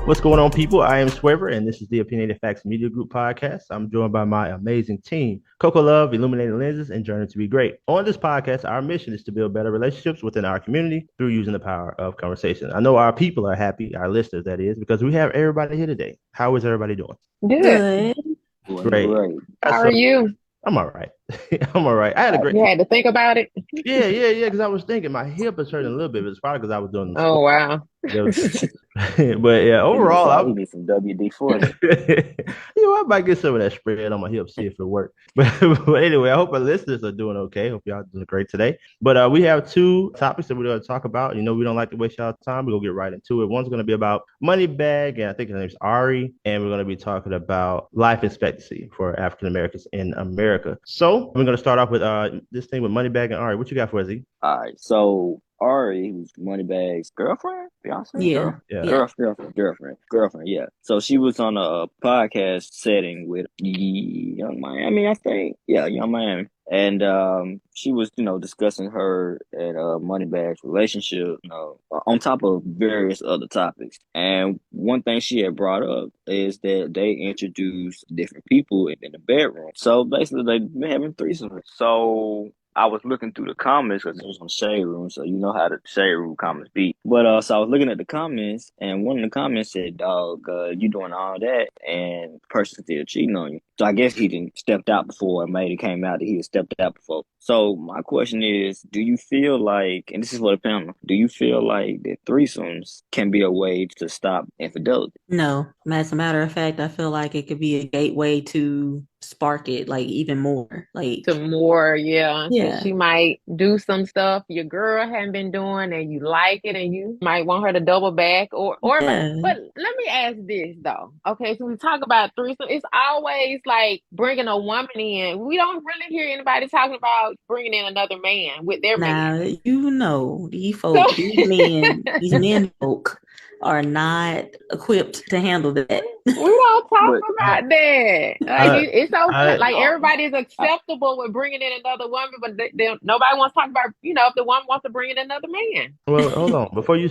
What's going on, people? I am Swaver, and this is the Opinionated Facts Media Group podcast. I'm joined by my amazing team, Coco Love, Illuminated Lenses, and Journey to be Great. On this podcast, our mission is to build better relationships within our community through using the power of conversation. I know our people are happy, our listeners, that is, because we have everybody here today. How is everybody doing? Good. Great. How are you? I'm all right. I'm all right. I had a great. You had to think about it. Yeah. Because I was thinking my hip is hurting a little bit, but it's probably because I was doing. Oh wow. But yeah, overall, I need some WD-40. I might get some of that spread on my hip, see if it works. But anyway, I hope our listeners are doing okay. Hope y'all doing great today. But we have two topics that we're going to talk about. You know, we don't like to waste y'all time. We're going to get right into it. One's going to be about money bag, and I think his name's Ari, and we're going to be talking about life expectancy for African Americans in America. So we're going to start off with this thing with money bag and Ari. What you got for us, Z? All right, so Ari, who's Moneybag's girlfriend, fiance, Yeah. girlfriend. Yeah. So she was on a podcast setting with Young Miami, I think. Yeah, Young Miami, and she was, discussing her and Moneybag's relationship, on top of various other topics. And one thing she had brought up is that they introduced different people in the bedroom. So basically, they've been having threesomes. So I was looking through the comments because it was on Shade Room, so you know how the Shade Room comments be. But so I was looking at the comments, and one of the comments said, "Dog, you doing all that, and the person's still cheating on you." So I guess he didn't stepped out before, and maybe it came out that he had stepped out before. So my question is, do you feel like, and this is for the panel, do you feel like that threesomes can be a way to stop infidelity? No. As a matter of fact, I feel like it could be a gateway to spark it like even more, like To more, Yeah. She might do some stuff your girl hadn't been doing, and you like it, and you might want her to double back, or. Yeah. But let me ask this though. Okay, so we talk about threesome. It's always like bringing a woman in. We don't really hear anybody talking about bringing in another man with their man. Now these folks, these men folk are not equipped to handle that. We don't talk about that. Like it's okay. Like everybody's acceptable with bringing in another woman, but nobody wants to talk about, if the woman wants to bring in another man. Well, hold on. Before you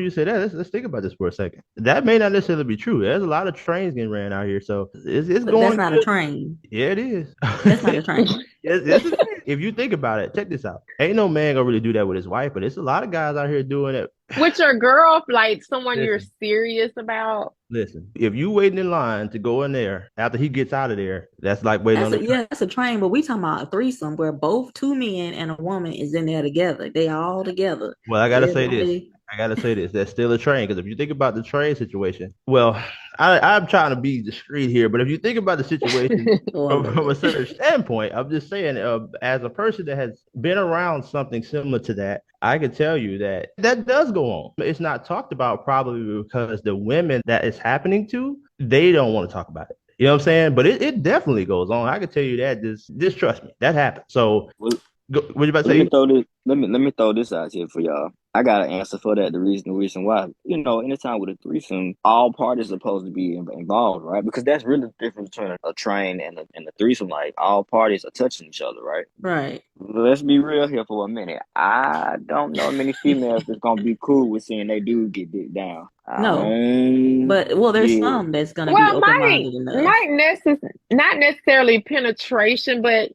say that, let's think about this for a second. That may not necessarily be true. There's a lot of trains getting ran out here, so it's going. That's not a train. Yeah, it is. That's not a train. Yes, if you think about it, check this out. Ain't no man gonna really do that with his wife, but it's a lot of guys out here doing it. With your girl, like someone you're serious about. Listen, if you waiting in line to go in there after he gets out of there, that's like waiting on the train. Yeah, that's a train, but we talking about a threesome where both two men and a woman is in there together. They all together. Well, I gotta say this. That's still a train, because if you think about the train situation, well, I'm trying to be discreet here, but if you think about the situation from a certain standpoint, I'm just saying, as a person that has been around something similar to that, I can tell you that does go on. It's not talked about probably because the women that it's happening to, they don't want to talk about it. You know what I'm saying? But it definitely goes on. I can tell you that. Just trust me, that happens. So, what you about to say? Let me throw this out here for y'all. I got an answer for that. The reason why, anytime with a threesome, all parties are supposed to be involved, right? Because that's really the difference between a train and a threesome. Like, all parties are touching each other, right? Right. Let's be real here for a minute. I don't know many females that's gonna be cool with seeing they dude get dick down. But there's some that's gonna be open-minded enough. Not necessarily penetration, but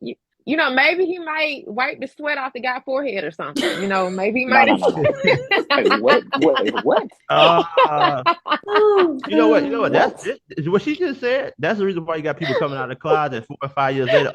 maybe he might wipe the sweat off the guy's forehead or something. Maybe he might. What? You know what? That's what she just said. That's the reason why you got people coming out of the closet 4 or 5 years later.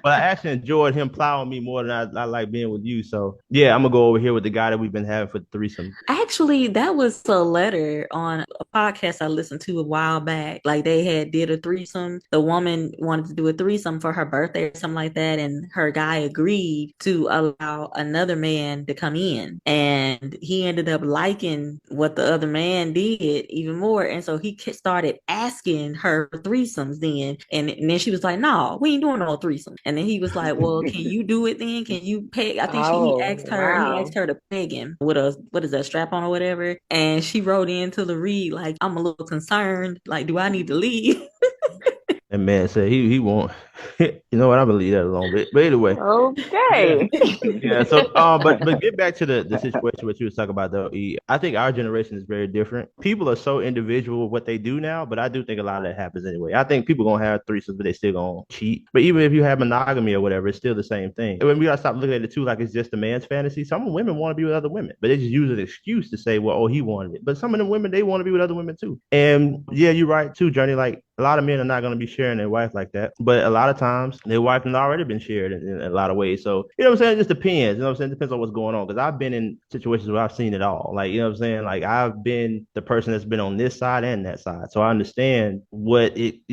But I actually enjoyed him plowing me more than I like being with you. So yeah, I'm gonna go over here with the guy that we've been having for threesome. Actually, that was a letter on a podcast I listened to a while back. Like, they did a threesome. The woman wanted to do a threesome for her birthday or something like that, and her guy agreed to allow another man to come in, and he ended up liking what the other man did even more, and so he started asking her for threesomes then, and then she was like, "No, we ain't doing no threesome." And then he was like, "Well, can you do it then? Can you peg?" I think he asked her to peg him with what is that, strap on or whatever, and she wrote into the read like, "I'm a little concerned. Like, do I need to leave?" And man said he won't. You know what? I'm gonna leave that alone. But anyway, yeah. Okay. Yeah. So, but get back to the situation what you was talking about though. E. I think our generation is very different. People are so individual with what they do now, but I do think a lot of that happens anyway. I think people gonna have threesomes, but they still gonna cheat. But even if you have monogamy or whatever, it's still the same thing. When we gotta stop looking at it too like it's just a man's fantasy. Some women want to be with other women, but they just use an excuse to say, well, oh, he wanted it. But some of them women they want to be with other women too. And yeah, you're right too, Journey. Like a lot of men are not going to be sharing their wife like that. But a lot of times their wife has already been shared in a lot of ways. So, you know what I'm saying? It just depends. You know what I'm saying? It depends on what's going on. Because I've been in situations where I've seen it all. Like, you know what I'm saying? Like I've been the person that's been on this side and that side. So I understand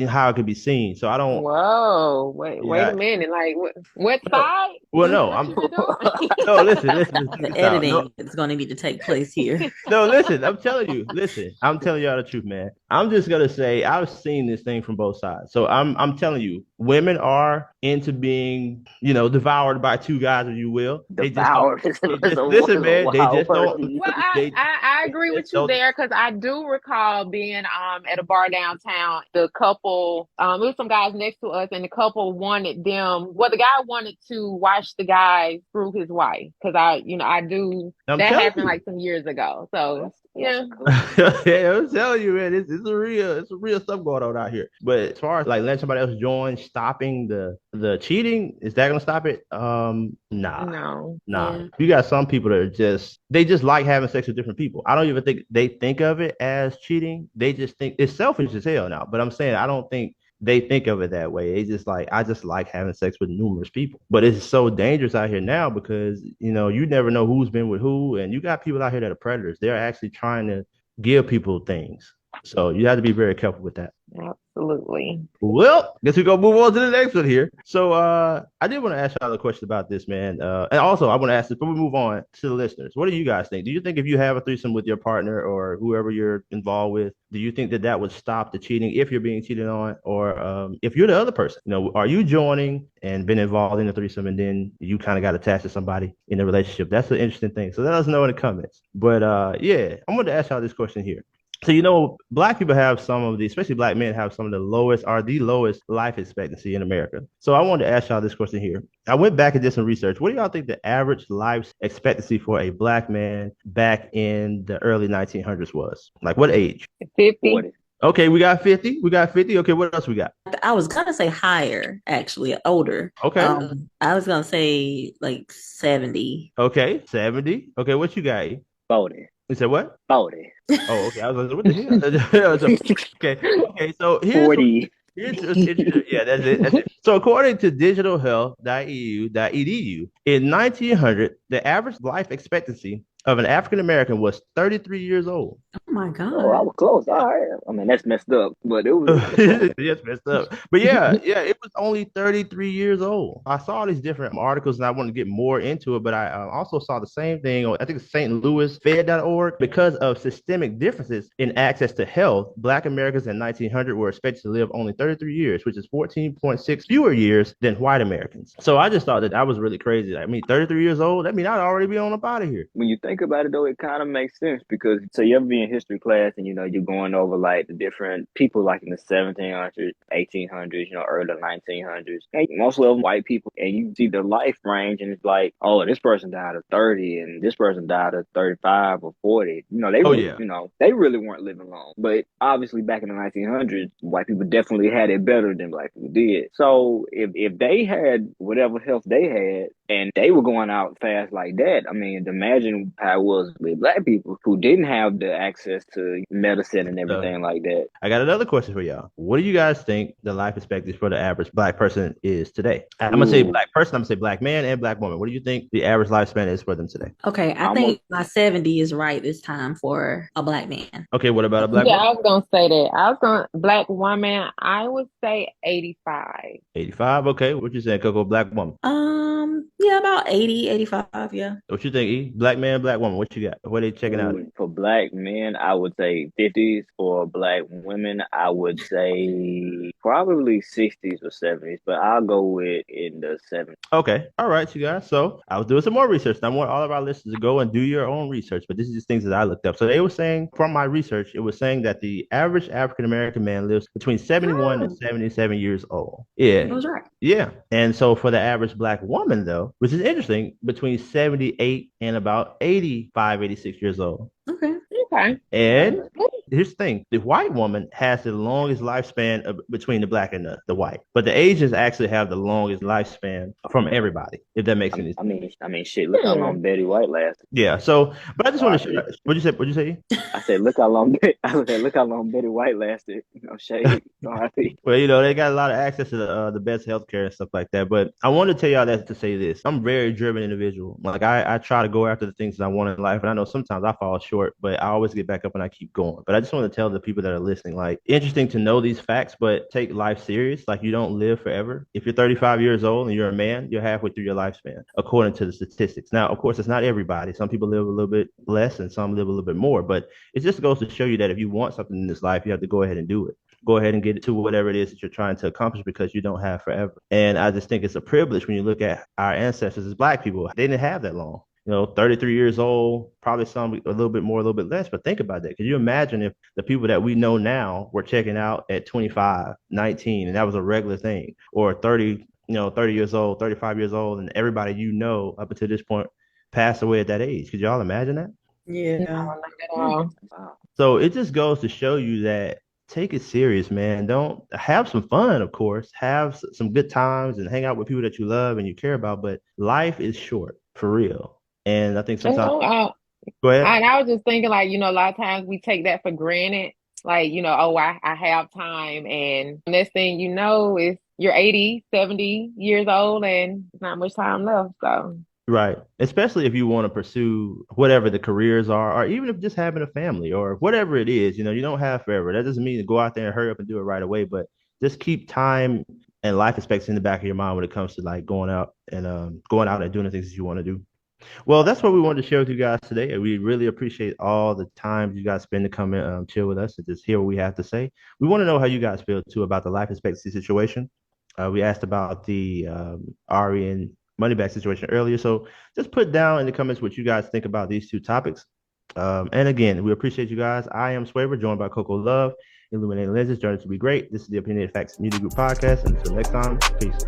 how it could be seen. So I don't, Whoa, wait a yeah. minute. Like what No. side? Well, no, What I'm you been doing? no, listen, The check this out. No, editing is going to need to take place here. no, listen, I'm telling you, listen, I'm telling y'all the truth, man. I'm just gonna say I've seen this thing from both sides. So I'm telling you, women are into being, devoured by two guys, if you will. They just don't Devoured is listen, a man. They wild just don't person. Well, they I agree with just you don't there because I do recall being at a bar downtown. The couple, it was some guys next to us, and the couple wanted them. Well, the guy wanted to watch the guy screw his wife because I do I'm that telling happened you. like some years ago. So yeah, Cool. Yeah, I'm telling you, man, it's a real stuff going on out here. But as far as like letting somebody else join, stopping the cheating, is that gonna stop it? Nah. no, Nah, Yeah. you got some people that they just like having sex with different people. I don't even think they think of it as cheating. They just think it's selfish as hell now. But I'm saying I don't think they think of it that way. They just like I just like having sex with numerous people. But it's so dangerous out here now because you never know who's been with who, and you got people out here that are predators. They're actually trying to give people things. So you have to be very careful with that. absolutely. Well, guess we gonna move on to the next one here. So I did want to ask y'all a question about this, man. And also I want to ask before we move on to the listeners, what do you guys think? Do you think if you have a threesome with your partner or whoever you're involved with, do you think that would stop the cheating if you're being cheated on, or if you're the other person? Are you joining and been involved in a threesome and then you kind of got attached to somebody in a relationship? That's an interesting thing. So let us know in the comments. But yeah, I'm going to ask y'all this question here. So, black people have especially black men have some of the lowest life expectancy in America. So I wanted to ask y'all this question here. I went back and did some research. What do y'all think the average life expectancy for a black man back in the early 1900s was? Like what age? 50. 40. Okay, we got 50. We got 50. Okay, what else we got? I was gonna say higher, actually, older. Okay. I was gonna say like 70. Okay, 70. Okay, what you got? 40. You said what? 40. Oh, okay. I was like, what the hell? Okay. Okay. So 40. yeah, that's it. That's it. So according to digitalhealth.edu.edu, in 1900, the average life expectancy of an African American was 33 years old. Oh my Oh, I God. was close. All right. I mean, that's messed up, but it was close. Yes, messed up. But yeah, it was only 33 years old. I saw these different articles and I wanted to get more into it, but I also saw the same thing on, I think it's St. Louis Fed.org. Because of systemic differences in access to health, Black Americans in 1900 were expected to live only 33 years, which is 14.6 fewer years than white Americans. So I just thought that was really crazy. I mean, 33 years old, that means I'd already be on up out of here. When you think about it, though, it kind of makes sense because so you ever be in history class and you're going over like the different people like in the 1700s, 1800s, early 1900s, and mostly of them white people, and you see their life range, and it's like, oh, this person died of 30, and this person died of 35 or 40. Oh yeah. They really weren't living long, but obviously back in the 1900s, white people definitely had it better than black people did. So if they had whatever health they had, and they were going out fast like that, I mean, imagine how it was with black people who didn't have the access to medicine and everything like that. I got another question for y'all. What do you guys think the life expectancy for the average black person is today? I'm gonna say black person. I'm gonna say black man and black woman. What do you think the average lifespan is for them today? Okay, I think my 70 is right this time for a black man. Okay, what about a black Yeah, woman? I was gonna say that. Black woman, I would say 85. 85. Okay, what you saying, Coco? Black woman. Yeah, about 80, 85. Yeah. What you think, E? Black man, black woman. What you got? What are they checking out? Ooh, for black men, I would say 50s. For black women, I would say probably 60s or 70s, but I'll go with in the 70s. Okay. All right, you guys. So I was doing some more research. And I want all of our listeners to go and do your own research, but this is just things that I looked up. So they were saying from my research, it was saying that the average African American man lives between 71 and Oh, 77 years old. I Yeah. was right. Yeah. And so for the average black woman, though, which is interesting, between 78 and about 85, 86 years old. Okay. Okay. And here's the thing: the white woman has the longest lifespan between the black and the white, but the Asians actually have the longest lifespan from everybody. If that makes any sense. Shit. Look how long Betty White lasted. Yeah. So, but I just want to share. What'd you say? What'd you say? I said, look how long. Look how long Betty White lasted. Shade. Well, they got a lot of access to the best healthcare and stuff like that. But I want to tell y'all that to say this: I'm a very driven individual. Like I try to go after the things that I want in life, and I know sometimes I fall short, but I always get back up and I keep going. But I just want to tell the people that are listening, like, interesting to know these facts, but take life serious. Like, you don't live forever. If you're 35 years old and you're a man, you're halfway through your lifespan, according to the statistics. Now, of course, it's not everybody. Some people live a little bit less, and some live a little bit more. But it just goes to show you that if you want something in this life, you have to go ahead and do it. Go ahead and get to whatever it is that you're trying to accomplish, because you don't have forever. And I just think it's a privilege when you look at our ancestors as black people. They didn't have that long. 33 years old, probably some a little bit more, a little bit less. But think about that. Can you imagine if the people that we know now were checking out at 25, 19, and that was a regular thing, or 30, 30 years old, 35 years old, and everybody up until this point passed away at that age? Could y'all imagine that? Yeah. No, not at all. So it just goes to show you that take it serious, man. Don't have some fun, of course, have some good times and hang out with people that you love and you care about. But life is short, for real. And I think sometimes, go ahead. I was just thinking, like, a lot of times we take that for granted. Like, oh, I have time. And next thing you know is you're 80, 70 years old and there's not much time left. So, right. Especially if you want to pursue whatever the careers are, or even if just having a family or whatever it is, you don't have forever. That doesn't mean to go out there and hurry up and do it right away, but just keep time and life expectancy in the back of your mind when it comes to like going out and doing the things that you want to do. Well, that's what we wanted to share with you guys today. We really appreciate all the time you guys spend to come and chill with us and just hear what we have to say. We want to know how you guys feel too about the life expectancy situation. We asked about the Ari and Moneyback situation earlier. So just put down in the comments what you guys think about these two topics. And again, we appreciate you guys. I am Swaver, joined by Coco Love, Illuminating Lenses. Journey to be great. This is the Opinionated Facts Media Group podcast. And until next time, peace.